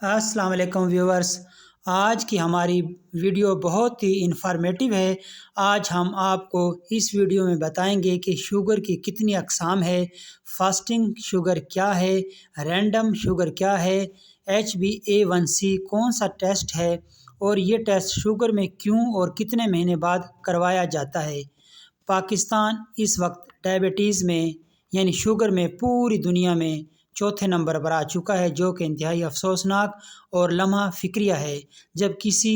السلام علیکم ویورز، آج کی ہماری ویڈیو بہت ہی انفارمیٹیو ہے۔ آج ہم آپ کو اس ویڈیو میں بتائیں گے کہ شوگر کی کتنی اقسام ہے، فاسٹنگ شوگر کیا ہے، رینڈم شوگر کیا ہے، HbA1c کون سا ٹیسٹ ہے اور یہ ٹیسٹ شوگر میں کیوں اور کتنے مہینے بعد کروایا جاتا ہے۔ پاکستان اس وقت ڈائبٹیز میں یعنی شوگر میں پوری دنیا میں چوتھے نمبر پر آ چکا ہے، جو کہ انتہائی افسوسناک اور لمحہ فکریہ ہے۔ جب کسی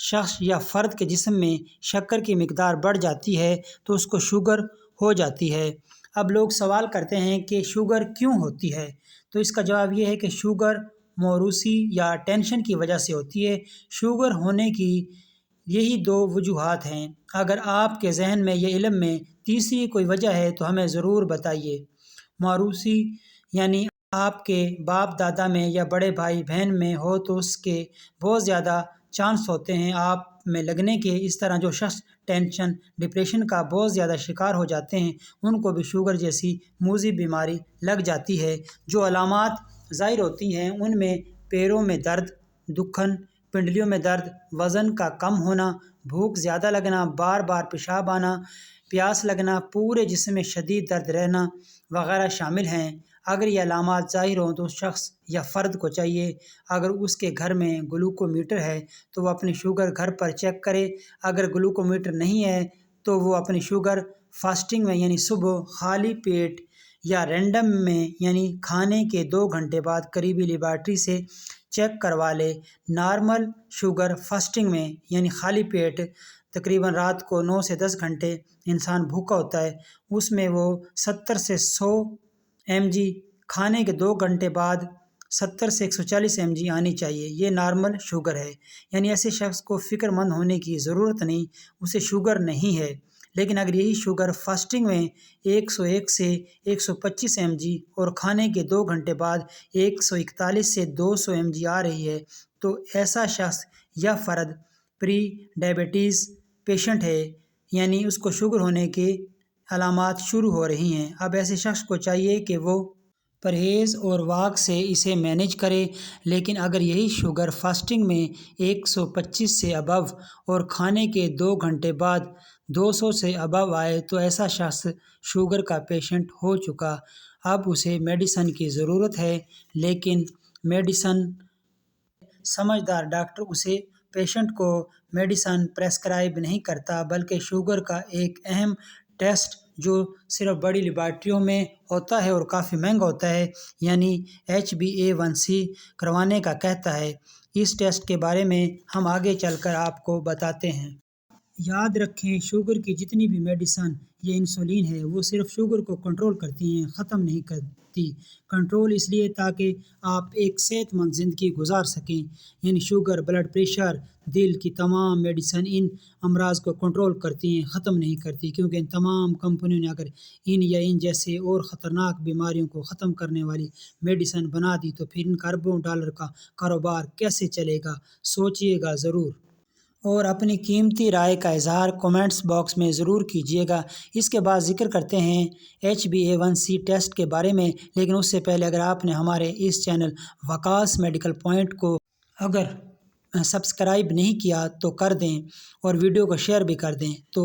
شخص یا فرد کے جسم میں شکر کی مقدار بڑھ جاتی ہے تو اس کو شوگر ہو جاتی ہے۔ اب لوگ سوال کرتے ہیں کہ شوگر کیوں ہوتی ہے، تو اس کا جواب یہ ہے کہ شوگر موروثی یا ٹینشن کی وجہ سے ہوتی ہے۔ شوگر ہونے کی یہی دو وجوہات ہیں۔ اگر آپ کے ذہن میں یا علم میں تیسری کوئی وجہ ہے تو ہمیں ضرور بتائیے۔ موروثی یعنی آپ کے باپ دادا میں یا بڑے بھائی بہن میں ہو تو اس کے بہت زیادہ چانس ہوتے ہیں آپ میں لگنے کے۔ اس طرح جو شخص ٹینشن، ڈپریشن کا بہت زیادہ شکار ہو جاتے ہیں ان کو بھی شوگر جیسی موذی بیماری لگ جاتی ہے۔ جو علامات ظاہر ہوتی ہیں ان میں پیروں میں درد، دکھن، پنڈلیوں میں درد، وزن کا کم ہونا، بھوک زیادہ لگنا، بار بار پیشاب آنا، پیاس لگنا، پورے جسم میں شدید درد رہنا وغیرہ شامل ہیں۔ اگر یہ علامات ظاہر ہوں تو اس شخص یا فرد کو چاہیے، اگر اس کے گھر میں گلوکو میٹر ہے تو وہ اپنی شوگر گھر پر چیک کرے۔ اگر گلوکو میٹر نہیں ہے تو وہ اپنی شوگر فاسٹنگ میں یعنی صبح خالی پیٹ یا رینڈم میں یعنی کھانے کے 2 گھنٹے بعد قریبی لیبارٹری سے چیک کروا لے۔ نارمل شوگر فاسٹنگ میں یعنی خالی پیٹ تقریباً رات کو 9 سے 10 گھنٹے انسان بھوکا ہوتا ہے، اس میں وہ 70 سے 100 mg، کھانے کے 2 گھنٹے بعد 70 سے 140 mg آنی چاہیے۔ یہ نارمل شوگر ہے، یعنی ایسے شخص کو فکر مند ہونے کی ضرورت نہیں، اسے شوگر نہیں ہے۔ لیکن اگر یہی شوگر فاسٹنگ میں 101 سے 125 mg اور کھانے کے 2 گھنٹے بعد 141 سے 200 mg آ رہی ہے تو ایسا شخص یا فرد پری ڈائبٹیز پیشنٹ ہے، یعنی اس کو شوگر ہونے کے علامات شروع ہو رہی ہیں۔ اب ایسے شخص کو چاہیے کہ وہ پرہیز اور واک سے اسے مینیج کرے۔ لیکن اگر یہی شوگر فاسٹنگ میں 125 سے ابو اور کھانے کے 2 گھنٹے بعد 200 سے ابو آئے تو ایسا شخص شوگر کا پیشنٹ ہو چکا۔ اب اسے میڈیسن کی ضرورت ہے، لیکن میڈیسن سمجھدار ڈاکٹر اسے پیشنٹ کو میڈیسن پریسکرائب نہیں کرتا، بلکہ شوگر کا ایک اہم ٹیسٹ جو صرف بڑی لیبارٹریوں میں ہوتا ہے اور کافی مہنگا ہوتا ہے یعنی HbA1c کروانے کا کہتا ہے۔ اس ٹیسٹ کے بارے میں ہم آگے چل کر آپ کو بتاتے ہیں۔ یاد رکھیں، شوگر کی جتنی بھی میڈیسن یا انسولین ہے وہ صرف شوگر کو کنٹرول کرتی ہیں، ختم نہیں کرتی۔ کنٹرول اس لیے تاکہ آپ ایک صحت مند زندگی گزار سکیں۔ یعنی شوگر، بلڈ پریشر، دل کی تمام میڈیسن ان امراض کو کنٹرول کرتی ہیں، ختم نہیں کرتی، کیونکہ ان تمام کمپنیوں نے اگر ان یا ان جیسے اور خطرناک بیماریوں کو ختم کرنے والی میڈیسن بنا دی تو پھر ان کا اربوں ڈالر کا کاروبار کیسے چلے گا؟ سوچئے گا ضرور۔ اور اپنی قیمتی رائے کا اظہار کومنٹس باکس میں ضرور کیجیے گا۔ اس کے بعد ذکر کرتے ہیں HbA1c ٹیسٹ کے بارے میں، لیکن اس سے پہلے اگر آپ نے ہمارے اس چینل وکاس میڈیکل پوائنٹ کو اگر سبسکرائب نہیں کیا تو کر دیں اور ویڈیو کو شیئر بھی کر دیں۔ تو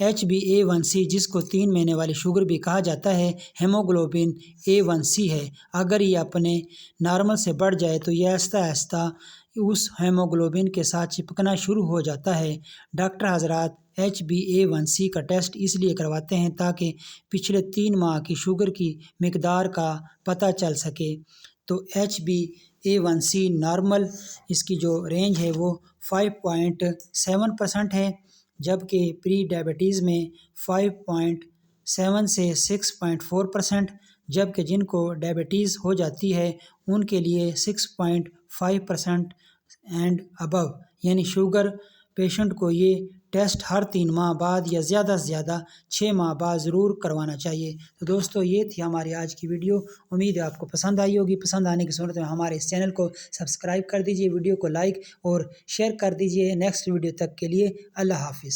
HbA1c جس کو 3 مہینے والی شوگر بھی کہا جاتا ہے، ہیموگلوبن A1c ہے۔ اگر یہ اپنے نارمل سے بڑھ جائے تو یہ آہستہ آہستہ اس ہیموگلوبن کے ساتھ چپکنا شروع ہو جاتا ہے۔ ڈاکٹر حضرات HbA1c کا ٹیسٹ اس لیے کرواتے ہیں تاکہ پچھلے 3 ماہ کی شوگر کی مقدار کا پتہ چل سکے۔ تو HbA1c نارمل اس کی جو رینج ہے وہ 5.7% ہے، جبکہ پری ڈائبٹیز میں 5.7 سے 6.4%، جبکہ جن کو ڈائبٹیز ہو جاتی ہے ان کے لیے 6.5% اینڈ ابو، یعنی شوگر پیشنٹ کو یہ ٹیسٹ ہر 3 ماہ بعد یا زیادہ سے زیادہ 6 ماہ بعد ضرور کروانا چاہیے۔ تو دوستو یہ تھی ہماری آج کی ویڈیو، امید ہے آپ کو پسند آئی ہوگی۔ پسند آنے کی صورت میں ہمارے اس چینل کو سبسکرائب کر دیجیے، ویڈیو کو لائک اور شیئر کر دیجیے۔ نیکسٹ ویڈیو تک کے لیے اللہ حافظ۔